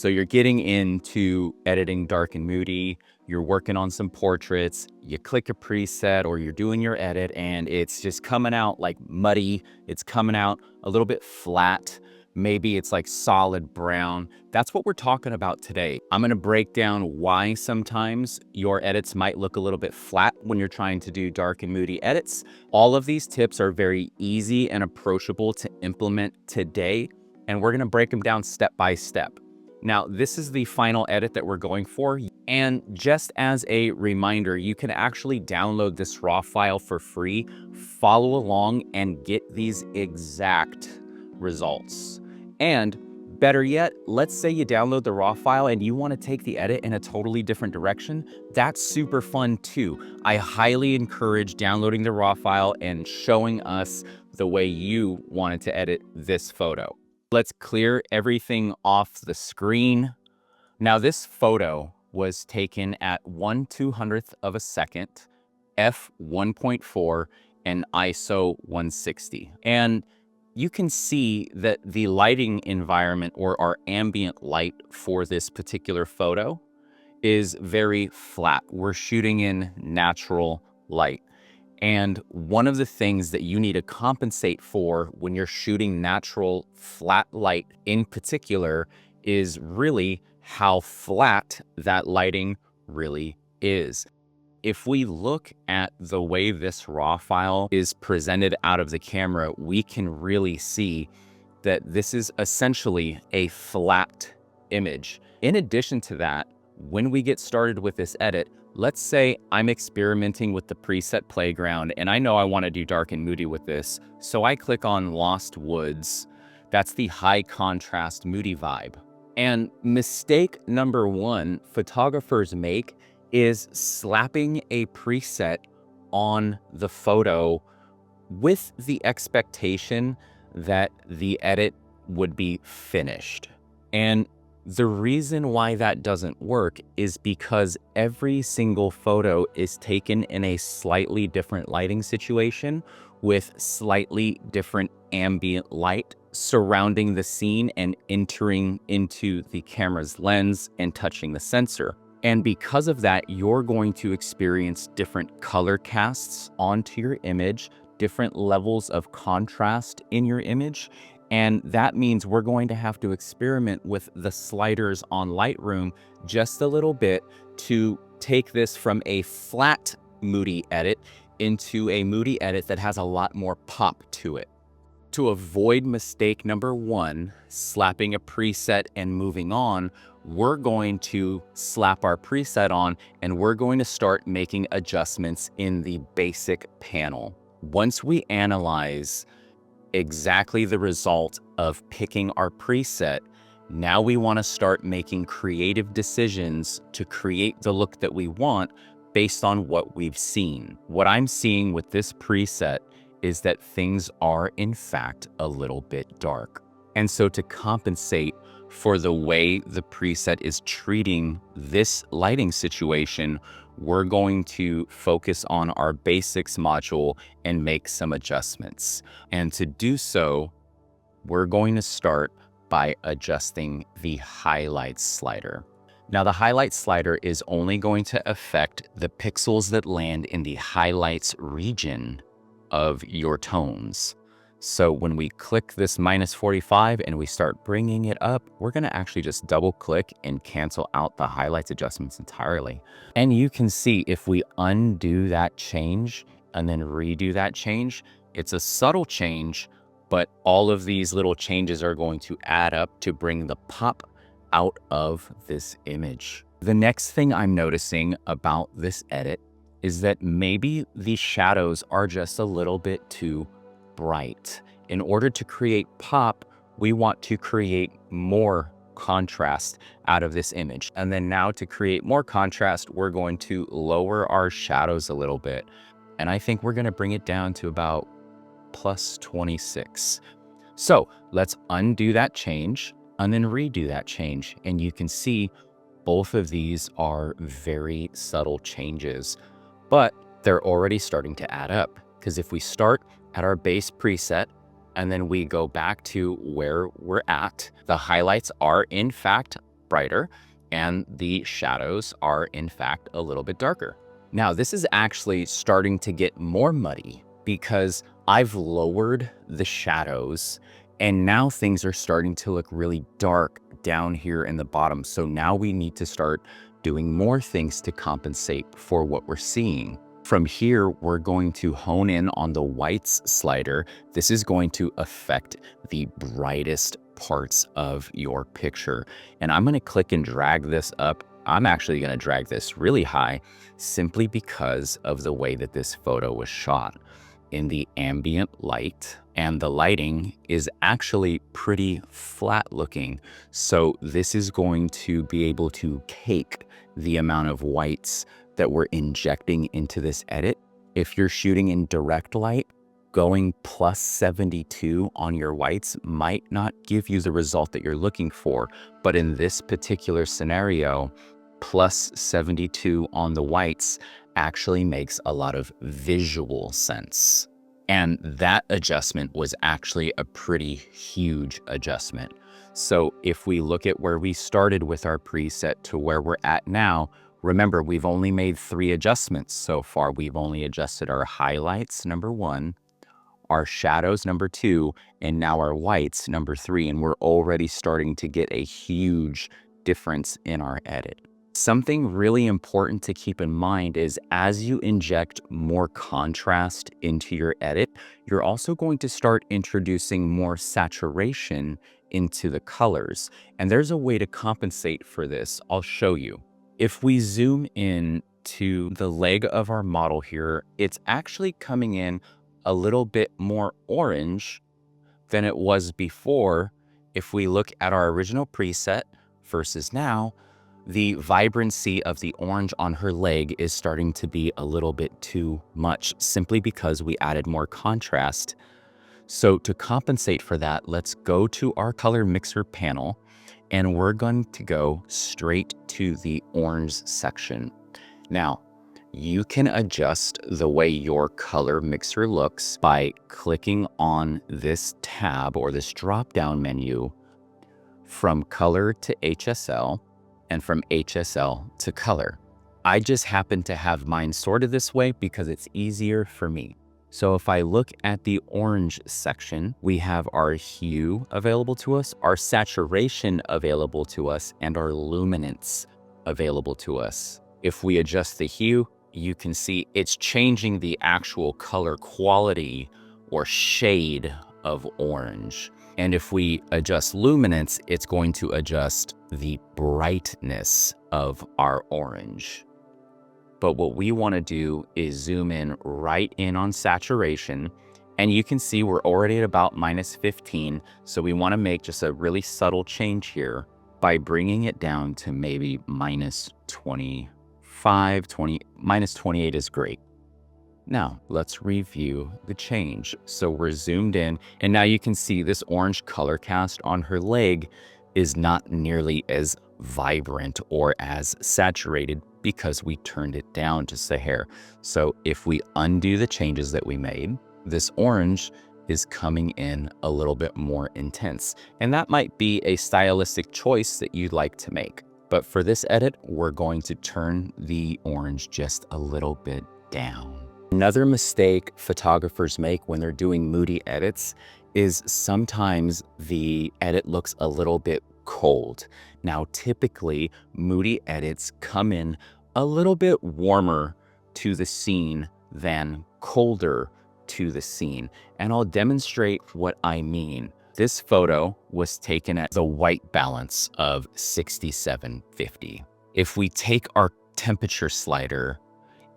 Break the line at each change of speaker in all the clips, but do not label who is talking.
So you're getting into editing dark and moody, you're working on some portraits, you click a preset or you're doing your edit and it's just coming out like muddy, it's coming out a little bit flat, maybe it's like solid brown. That's what we're talking about today. I'm gonna break down why sometimes your edits might look a little bit flat when you're trying to do dark and moody edits. All of these tips are very easy and approachable to implement today, and we're gonna break them down step by step. Now, this is the final edit that we're going for. And just as a reminder, you can actually download this raw file for free, follow along and get these exact results. And better yet, let's say you download the raw file and you want to take the edit in a totally different direction. That's super fun too. I highly encourage downloading the raw file and showing us the way you wanted to edit this photo. Let's clear everything off the screen. Now this photo was taken at 1/200th of a second, f1.4 and ISO 160. And you can see that the lighting environment or our ambient light for this particular photo is very flat. We're shooting in natural light. And one of the things that you need to compensate for when you're shooting natural flat light in particular is really how flat that lighting really is. If we look at the way this raw file is presented out of the camera, we can really see that this is essentially a flat image. In addition to that, when we get started with this edit, let's say I'm experimenting with the preset playground and I know I want to do dark and moody with this. So I click on Lost Woods. That's the high contrast moody vibe. And mistake number one photographers make is slapping a preset on the photo with the expectation that the edit would be finished. And the reason why that doesn't work is because every single photo is taken in a slightly different lighting situation with slightly different ambient light surrounding the scene and entering into the camera's lens and touching the sensor. And because of that, you're going to experience different color casts onto your image, different levels of contrast in your image. And that means we're going to have to experiment with the sliders on Lightroom just a little bit to take this from a flat moody edit into a moody edit that has a lot more pop to it. To avoid mistake number one, slapping a preset and moving on, we're going to slap our preset on and we're going to start making adjustments in the basic panel. Once we analyze exactly the result of picking our preset, now we want to start making creative decisions to create the look that we want based on what we've seen. What I'm seeing with this preset is that things are in fact a little bit dark. And so to compensate for the way the preset is treating this lighting situation, we're going to focus on our basics module and make some adjustments. And to do so, we're going to start by adjusting the highlights slider. Now, the highlights slider is only going to affect the pixels that land in the highlights region of your tones. So when we click this -45 and we start bringing it up, we're going to actually just double click and cancel out the highlights adjustments entirely. And you can see if we undo that change and then redo that change, it's a subtle change, but all of these little changes are going to add up to bring the pop out of this image. The next thing I'm noticing about this edit is that maybe the shadows are just a little bit too bright. In order to create pop, we want to create more contrast out of this image. And then now to create more contrast, we're going to lower our shadows a little bit. And I think we're going to bring it down to about +26. So let's undo that change and then redo that change. And you can see both of these are very subtle changes, but they're already starting to add up. Because if we start at our base preset and then we go back to where we're at, the highlights are in fact brighter and the shadows are in fact a little bit darker. Now, this is actually starting to get more muddy because I've lowered the shadows and now things are starting to look really dark down here in the bottom. So now we need to start doing more things to compensate for what we're seeing. From here, we're going to hone in on the whites slider. This is going to affect the brightest parts of your picture. And I'm going to click and drag this up. I'm actually going to drag this really high simply because of the way that this photo was shot in the ambient light, and the lighting is actually pretty flat looking. So this is going to be able to cake the amount of whites that we're injecting into this edit. If you're shooting in direct light, going plus 72 on your whites might not give you the result that you're looking for. But in this particular scenario, plus 72 on the whites actually makes a lot of visual sense. And that adjustment was actually a pretty huge adjustment. So if we look at where we started with our preset to where we're at now, remember, we've only made 3 adjustments so far. We've only adjusted our highlights, number 1, our shadows, number 2, and now our whites, number 3. And we're already starting to get a huge difference in our edit. Something really important to keep in mind is as you inject more contrast into your edit, you're also going to start introducing more saturation into the colors. And there's a way to compensate for this. I'll show you. If we zoom in to the leg of our model here, it's actually coming in a little bit more orange than it was before. If we look at our original preset versus now, the vibrancy of the orange on her leg is starting to be a little bit too much simply because we added more contrast. So to compensate for that, let's go to our color mixer panel and we're going to go straight to the orange section. Now, you can adjust the way your color mixer looks by clicking on this tab or this drop-down menu from color to HSL and from HSL to color. I just happen to have mine sorted this way because it's easier for me. So if I look at the orange section, we have our hue available to us, our saturation available to us, and our luminance available to us. If we adjust the hue, you can see it's changing the actual color quality or shade of orange. And if we adjust luminance, it's going to adjust the brightness of our orange. But what we want to do is zoom in right in on saturation. And you can see we're already at about minus 15. So we want to make just a really subtle change here by bringing it down to maybe minus 25, minus 28 is great. Now let's review the change. So we're zoomed in and now you can see this orange color cast on her leg is not nearly as vibrant or as saturated because we turned it down just a hair. So if we undo the changes that we made, this orange is coming in a little bit more intense. And that might be a stylistic choice that you'd like to make. But for this edit, we're going to turn the orange just a little bit down. Another mistake photographers make when they're doing Moody edits is sometimes the edit looks a little bit cold. Now, typically, Moody edits come in a little bit warmer to the scene than colder to the scene. And I'll demonstrate what I mean. This photo was taken at the white balance of 6750. If we take our temperature slider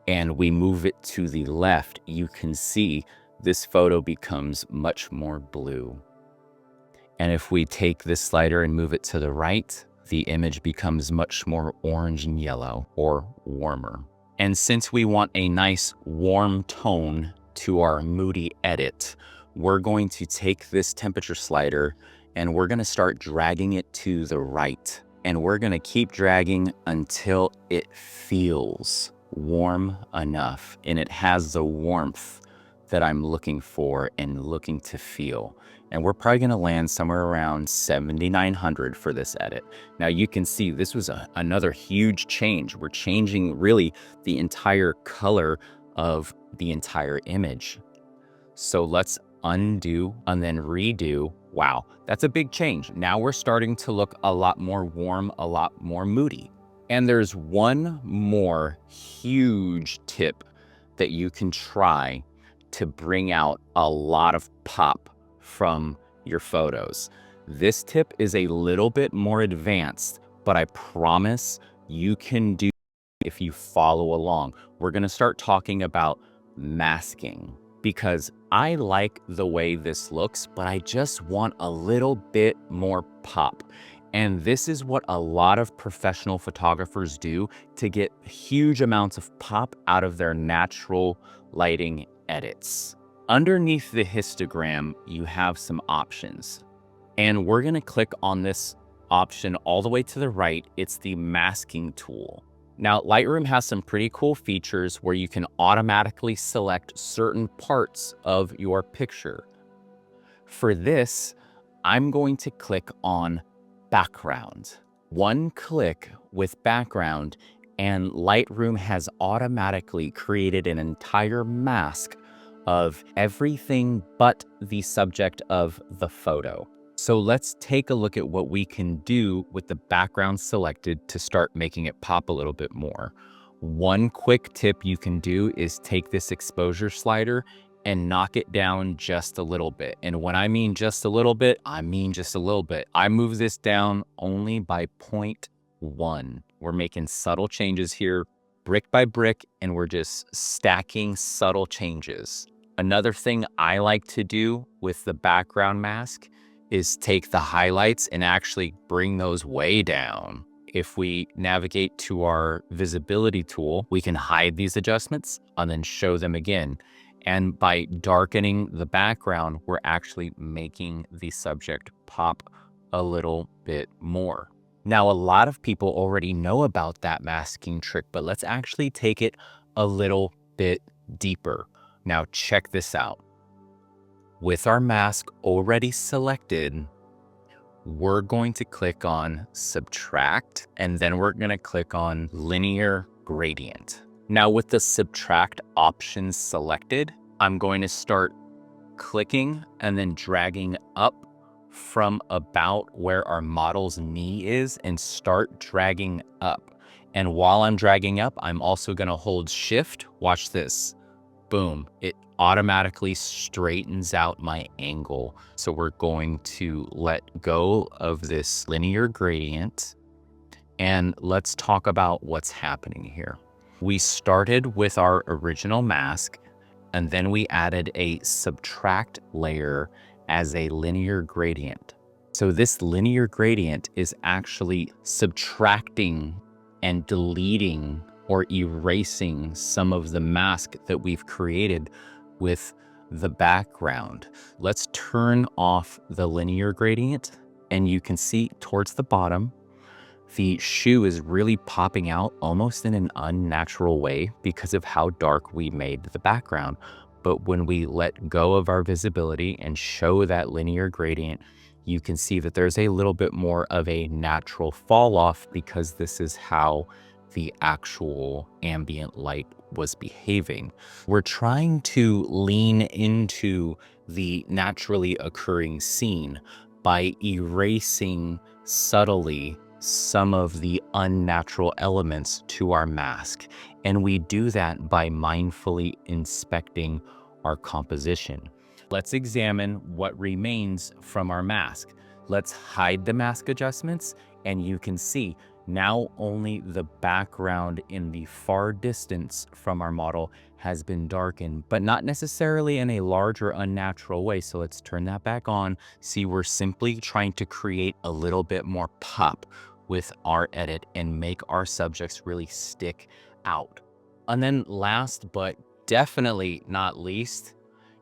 and we move it to the left, you can see this photo becomes much more blue. And if we take this slider and move it to the right, the image becomes much more orange and yellow or warmer. And since we want a nice warm tone to our Moody edit, we're going to take this temperature slider and we're going to start dragging it to the right. And we're going to keep dragging until it feels warm enough and it has the warmth that I'm looking for and looking to feel. And we're probably gonna land somewhere around 7,900 for this edit. Now you can see this was another huge change. We're changing really the entire color of the entire image. So let's undo and then redo. Wow, that's a big change. Now we're starting to look a lot more warm, a lot more moody. And there's one more huge tip that you can try to bring out a lot of pop from your photos. This tip is a little bit more advanced, but I promise you can do it if you follow along. We're gonna start talking about masking because I like the way this looks, but I just want a little bit more pop. And this is what a lot of professional photographers do to get huge amounts of pop out of their natural lighting edits. Underneath the histogram, you have some options. And we're gonna click on this option all the way to the right. It's the masking tool. Now, Lightroom has some pretty cool features where you can automatically select certain parts of your picture. For this, I'm going to click on background. One click with background and Lightroom has automatically created an entire mask of everything but the subject of the photo. So let's take a look at what we can do with the background selected to start making it pop a little bit more. One quick tip you can do is take this exposure slider and knock it down just a little bit. And when I mean just a little bit, I mean just a little bit. I move this down only by 0.1. We're making subtle changes here, brick by brick, and we're just stacking subtle changes. Another thing I like to do with the background mask is take the highlights and actually bring those way down. If we navigate to our visibility tool, we can hide these adjustments and then show them again. And by darkening the background, we're actually making the subject pop a little bit more. Now, a lot of people already know about that masking trick, but let's actually take it a little bit deeper. Now, check this out. With our mask already selected, we're going to click on subtract, and then we're going to click on linear gradient. Now with the subtract option selected, I'm going to start clicking and then dragging up from about where our model's knee is and start dragging up. And while I'm dragging up, I'm also going to hold shift. Watch this. Boom. It automatically straightens out my angle. So we're going to let go of this linear gradient and let's talk about what's happening here. We started with our original mask and then we added a subtract layer as a linear gradient. So this linear gradient is actually subtracting and deleting or erasing some of the mask that we've created with the background. Let's turn off the linear gradient and you can see towards the bottom, the shoe is really popping out almost in an unnatural way because of how dark we made the background. But when we let go of our visibility and show that linear gradient, you can see that there's a little bit more of a natural fall off because this is how the actual ambient light was behaving. We're trying to lean into the naturally occurring scene by erasing subtly some of the unnatural elements to our mask. And we do that by mindfully inspecting our composition. Let's examine what remains from our mask. Let's hide the mask adjustments and you can see now only the background in the far distance from our model has been darkened, but not necessarily in a large or unnatural way. So let's turn that back on. See, we're simply trying to create a little bit more pop with our edit and make our subjects really stick out. And then last, but definitely not least,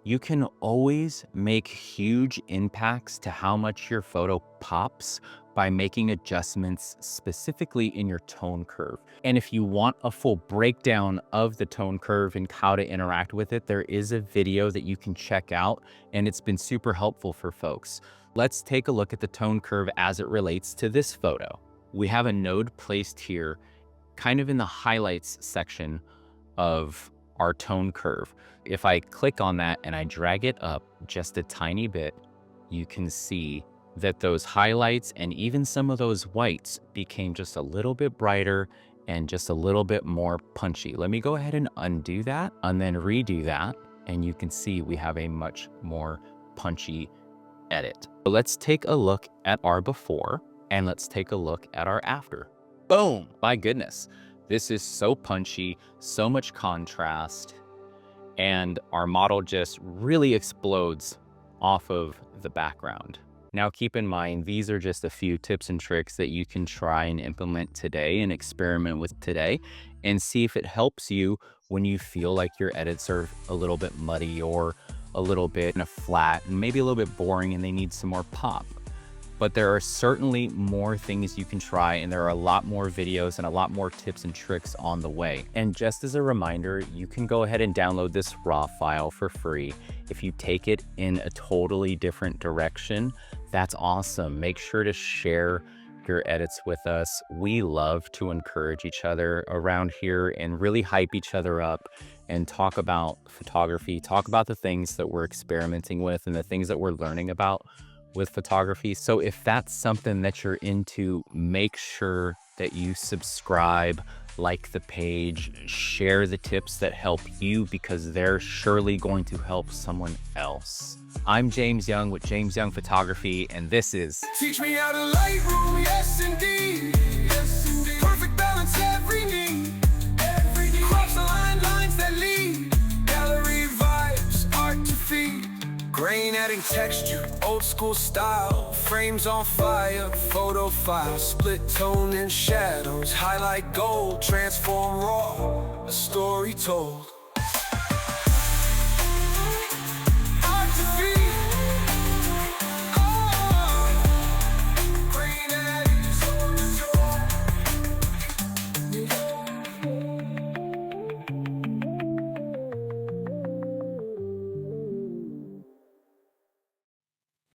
You can always make huge impacts to how much your photo pops by making adjustments specifically in your tone curve. And if you want a full breakdown of the tone curve and how to interact with it, there is a video that you can check out, and it's been super helpful for folks. Let's take a look at the tone curve as it relates to this photo. We have a node placed here, kind of in the highlights section of our tone curve. If I click on that and I drag it up just a tiny bit, you can see that those highlights and even some of those whites became just a little bit brighter and just a little bit more punchy. Let me go ahead and undo that and then redo that. And you can see we have a much more punchy edit. So let's take a look at our before and let's take a look at our after. Boom! My goodness. This is so punchy, so much contrast, and our model just really explodes off of the background. Now keep in mind, these are just a few tips and tricks that you can try and implement today and experiment with today and see if it helps you when you feel like your edits are a little bit muddy or a little bit flat and maybe a little bit boring and they need some more pop. But there are certainly more things you can try, and there are a lot more videos and a lot more tips and tricks on the way. And just as a reminder, you can go ahead and download this raw file for free. If you take it in a totally different direction, that's awesome. Make sure to share your edits with us. We love to encourage each other around here and really hype each other up and talk about photography, talk about the things that we're experimenting with and the things that we're learning about with photography. So if that's something that you're into, make sure that you subscribe, like the page, share the tips that help you because they're surely going to help someone else. I'm James Young with James Young Photography, and this is
Teach me how to Lightroom, yes indeed. Yes, indeed. Perfect balance every need. Every need. Cross the lines that lead. Gallery vibes, art to feed. Grain adding texture, old school style. Frames on fire, photo file. Split tone and shadows, highlight gold. Transform raw, a story told.